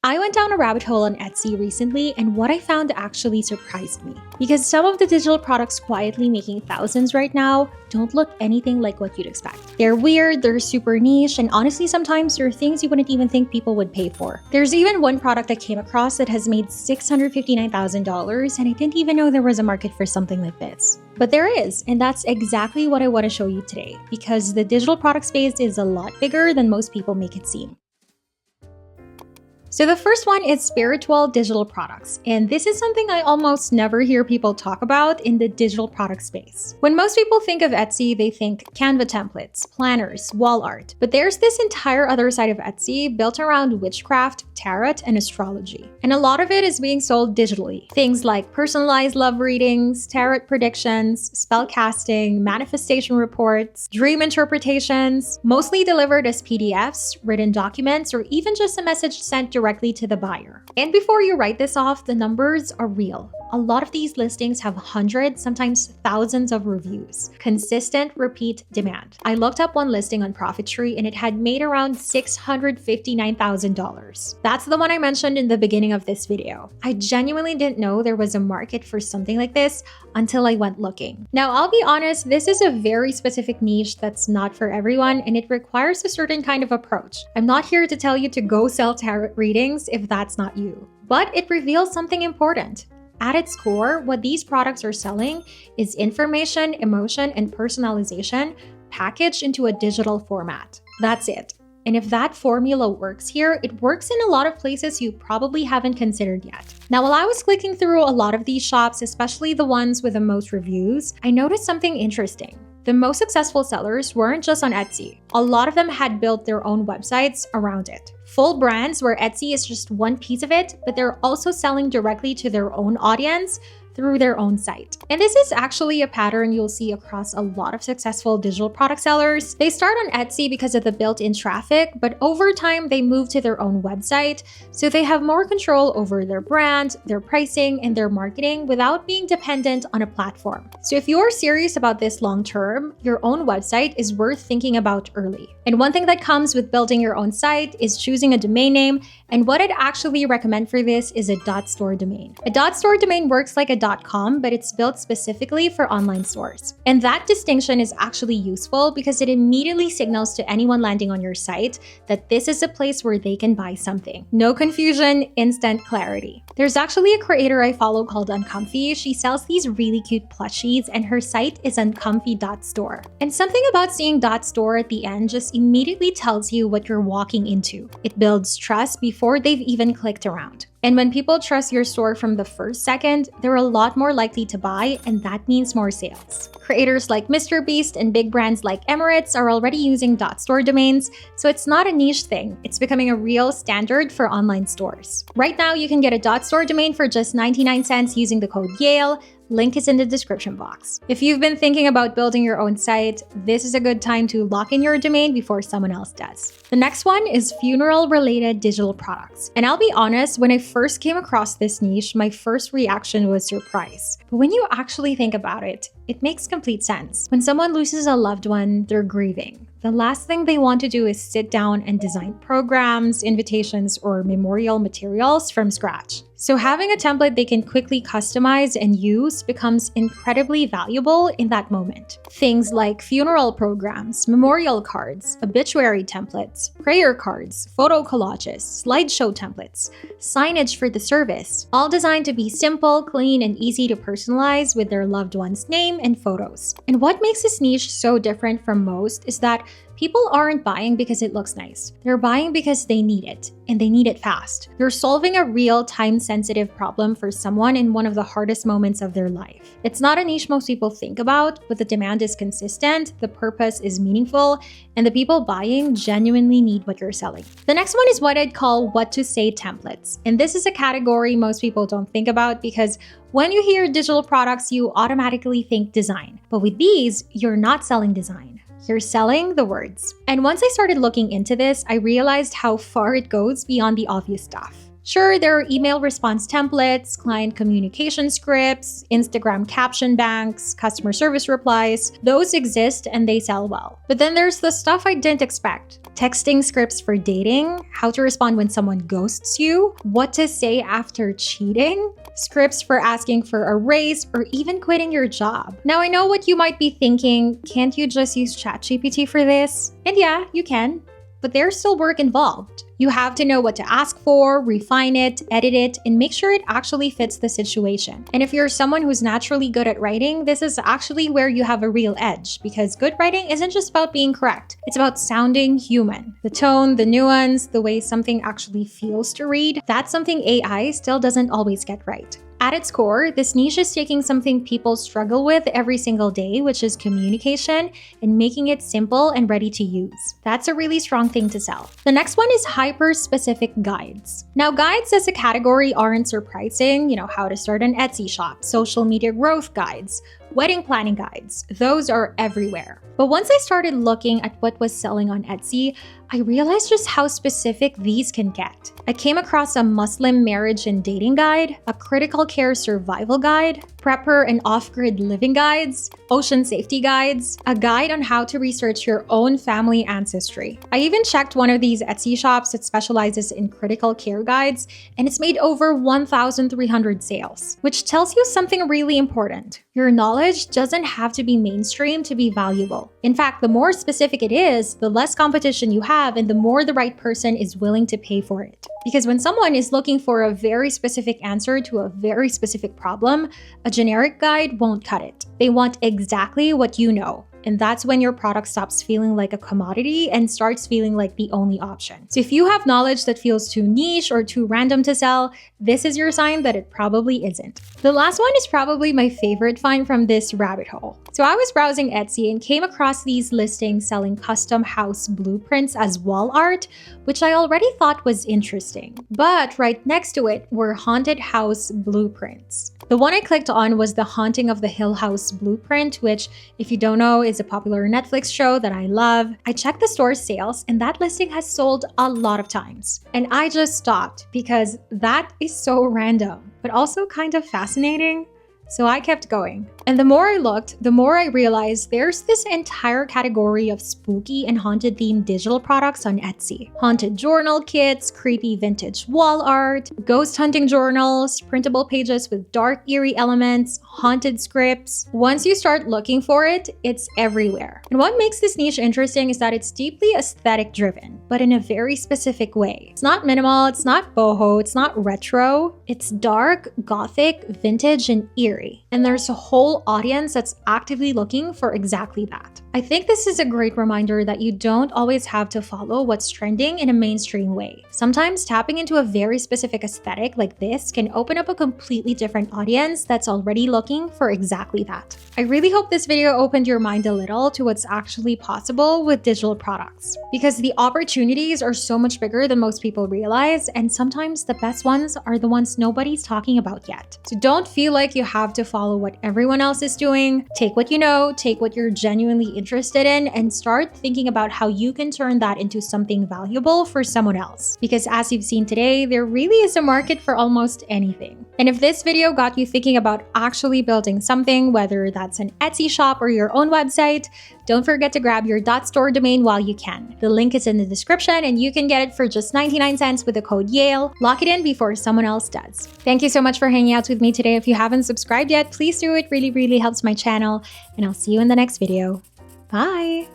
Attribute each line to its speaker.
Speaker 1: I went down a rabbit hole on Etsy recently, and what I found actually surprised me. Because some of the digital products quietly making thousands right now don't look anything like what you'd expect. They're weird, they're super niche, and honestly sometimes they're things you wouldn't even think people would pay for. There's even one product I came across that has made $659,000, and I didn't even know there was a market for something like this. But there is, and that's exactly what I want to show you today, because the digital product space is a lot bigger than most people make it seem. So the first one is spiritual digital products, and this is something I almost never hear people talk about in the digital product space. When most people think of Etsy, they think Canva templates, planners, wall art, but there's this entire other side of Etsy built around witchcraft, tarot, and astrology. And a lot of it is being sold digitally. Things like personalized love readings, tarot predictions, spell casting, manifestation reports, dream interpretations, mostly delivered as PDFs, written documents, or even just a message sent directly to the buyer. And before you write this off, the numbers are real. A lot of these listings have hundreds, sometimes thousands of reviews. Consistent, repeat demand. I looked up one listing on Profittree and it had made around $659,000. That's the one I mentioned in the beginning of this video. I genuinely didn't know there was a market for something like this until I went looking. Now, I'll be honest, this is a very specific niche that's not for everyone, and it requires a certain kind of approach. I'm not here to tell you to go sell tarot readings if that's not you, but it reveals something important. At its core, what these products are selling is information, emotion, and personalization packaged into a digital format. That's it. And if that formula works here, it works in a lot of places you probably haven't considered yet. Now, while I was clicking through a lot of these shops, especially the ones with the most reviews, I noticed something interesting. The most successful sellers weren't just on Etsy. A lot of them had built their own websites around it. Full brands where Etsy is just one piece of it, but they're also selling directly to their own audience through their own site. And this is actually a pattern you'll see across a lot of successful digital product sellers. They start on Etsy because of the built-in traffic, but over time they move to their own website, so they have more control over their brand, their pricing, and their marketing without being dependent on a platform. So if you're serious about this long-term, your own website is worth thinking about early. And one thing that comes with building your own site is choosing a domain name, and what I'd actually recommend for this is a .store domain. A .store domain works like a .com, but it's built specifically for online stores. And that distinction is actually useful because it immediately signals to anyone landing on your site that this is a place where they can buy something. No confusion, instant clarity. There's actually a creator I follow called Uncomfy. She sells these really cute plushies, and her site is uncomfy.store. And something about seeing .store at the end just immediately tells you what you're walking into. It builds trust before they've even clicked around. And when people trust your store from the first second, they're a lot more likely to buy, and that means more sales. Creators like MrBeast and big brands like Emirates are already using .store domains, so it's not a niche thing. It's becoming a real standard for online stores. Right now, you can get a .store domain for just 99 cents using the code Yale. Link is in the description box. If you've been thinking about building your own site, this is a good time to lock in your domain before someone else does. The next one is funeral-related digital products. And I'll be honest, when I first came across this niche, my first reaction was surprise. But when you actually think about it, it makes complete sense. When someone loses a loved one, they're grieving. The last thing they want to do is sit down and design programs, invitations, or memorial materials from scratch. So having a template they can quickly customize and use becomes incredibly valuable in that moment. Things like funeral programs, memorial cards, obituary templates, prayer cards, photo collages, slideshow templates, signage for the service, all designed to be simple, clean, and easy to personalize with their loved one's name and photos. And what makes this niche so different from most is that people aren't buying because it looks nice. They're buying because they need it, and they need it fast. You're solving a real time-sensitive problem for someone in one of the hardest moments of their life. It's not a niche most people think about, but the demand is consistent, the purpose is meaningful, and the people buying genuinely need what you're selling. The next one is what I'd call what to say templates. And this is a category most people don't think about because when you hear digital products, you automatically think design. But with these, you're not selling design. You're selling the words. And once I started looking into this, I realized how far it goes beyond the obvious stuff. Sure, there are email response templates, client communication scripts, Instagram caption banks, customer service replies. Those exist and they sell well. But then there's the stuff I didn't expect. Texting scripts for dating, how to respond when someone ghosts you, what to say after cheating, scripts for asking for a raise, or even quitting your job. Now, I know what you might be thinking, can't you just use ChatGPT for this? And yeah, you can, but there's still work involved. You have to know what to ask for, refine it, edit it, and make sure it actually fits the situation. And if you're someone who's naturally good at writing, this is actually where you have a real edge, because good writing isn't just about being correct. It's about sounding human. The tone, the nuance, the way something actually feels to read, that's something AI still doesn't always get right. At its core, this niche is taking something people struggle with every single day, which is communication, and making it simple and ready to use. That's a really strong thing to sell. The next one is hyper-specific guides. Now, guides as a category aren't surprising, how to start an Etsy shop, social media growth guides, wedding planning guides. Those are everywhere. But once I started looking at what was selling on Etsy, I realized just how specific these can get. I came across a Muslim marriage and dating guide, a critical care survival guide, prepper and off-grid living guides, ocean safety guides, a guide on how to research your own family ancestry. I even checked one of these Etsy shops that specializes in critical care guides, and it's made over 1,300 sales, which tells you something really important. Your knowledge doesn't have to be mainstream to be valuable. In fact, the more specific it is, the less competition you have and the more the right person is willing to pay for it. Because when someone is looking for a very specific answer to a very specific problem, a generic guide won't cut it. They want exactly what you know. And that's when your product stops feeling like a commodity and starts feeling like the only option. So if you have knowledge that feels too niche or too random to sell, this is your sign that it probably isn't. The last one is probably my favorite find from this rabbit hole. So I was browsing Etsy and came across these listings selling custom house blueprints as wall art, which I already thought was interesting. But right next to it were haunted house blueprints. The one I clicked on was The Haunting of the Hill House Blueprint, which, if you don't know, is a popular Netflix show that I love. I checked the store's sales and that listing has sold a lot of times. And I just stopped because that is so random, but also kind of fascinating. So I kept going. And the more I looked, the more I realized there's this entire category of spooky and haunted themed digital products on Etsy. Haunted journal kits, creepy vintage wall art, ghost hunting journals, printable pages with dark, eerie elements, haunted scripts. Once you start looking for it, it's everywhere. And what makes this niche interesting is that it's deeply aesthetic driven, but in a very specific way. It's not minimal, it's not boho, it's not retro. It's dark, gothic, vintage, and eerie. And there's a whole audience that's actively looking for exactly that. I think this is a great reminder that you don't always have to follow what's trending in a mainstream way. Sometimes tapping into a very specific aesthetic like this can open up a completely different audience that's already looking for exactly that. I really hope this video opened your mind a little to what's actually possible with digital products, because the opportunities are so much bigger than most people realize, and sometimes the best ones are the ones nobody's talking about yet. So don't feel like you have to follow what everyone else is doing. Take what you know, take what you're genuinely interested in, and start thinking about how you can turn that into something valuable for someone else. Because as you've seen today, there really is a market for almost anything. And if this video got you thinking about actually building something, whether that's an Etsy shop or your own website, don't forget to grab your .store domain while you can. The link is in the description and you can get it for just 99 cents with the code YALE. Lock it in before someone else does. Thank you so much for hanging out with me today. If you haven't subscribed yet, please do. It really helps my channel, and I'll see you in the next video. Bye!